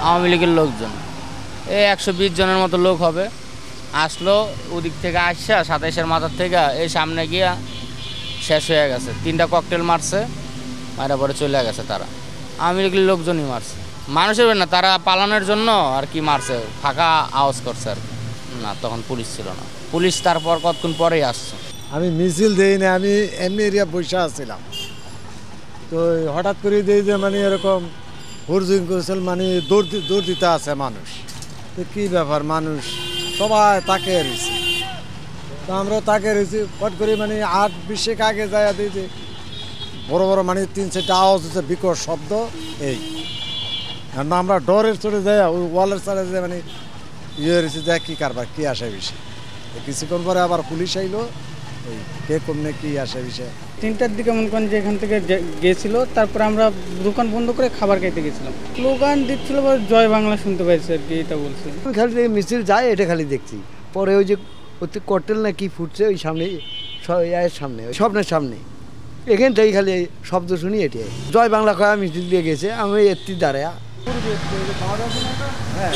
আওয়ামী লীগের লোকজন এই 120 জনের মতো লোক হবে। আসলো ওদিক থেকে আসা 27-এর মাথার থেকে এই সামনে গিয়া শেষ হয়ে গেছে। 3টা ককটেল মারছে, মারা পরে চলে গেছে। তারা আওয়ামী লীগের লোকজনই মারছে, মানুষের না, তারা পালানোর জন্য আর কি মারছে, ফাঁকা আওয়াজ করছে আর কি। না, তখন পুলিশ ছিল না, পুলিশ তারপর কতক্ষণ পরেই আসছে। আমি মিছিল দেই না, আমি এমনি এরিয়া বসে আসছিলাম, তো হঠাৎ করে দিই যে মানে এরকম হুরজুং করেছিল, মানে দৌড় দিতে আছে মানুষ। তো কী ব্যাপার, মানুষ সবাই তাকে রয়েছে, তো আমরাও তাকে রয়েছি। হট করে মানে 8-20 আগে যায় দিই যে বড় বড় মানে 3-4টা আওয়াজ হচ্ছে, বিকট শব্দ। এই আমরা ডরের চড়ে যাই, ওই ওয়ালের চড়ে যায়, মানে ইয়ে রয়েছে যে কী কারবার, কী আসে বিষয়। কিছুক্ষণ পরে আবার পুলিশ আইলো, ওই কে কমনে কী আসে বিষয়। 3টার দিকে মনে করেন যে এখান থেকে গেছিলো, তারপর আমরা দোকান বন্ধ করে খাবার খাইতে গেছিলাম। স্লোগান দিচ্ছিল, জয় বাংলা শুনতে পাইছি আর কি, এটা বলছে। আমি খালি মিছিল যায় এটা খালি দেখছি, পরে ওই যে ককটেল না কি ফুটছে ওই সামনে, এর সামনে, ওই স্বপ্নের সামনে, এখান থেকে খালি শব্দ শুনি। এটি জয় বাংলা কয়া মিছিল দিয়ে গেছে, আমি এত্তি দাঁড়ায়া। হ্যাঁ,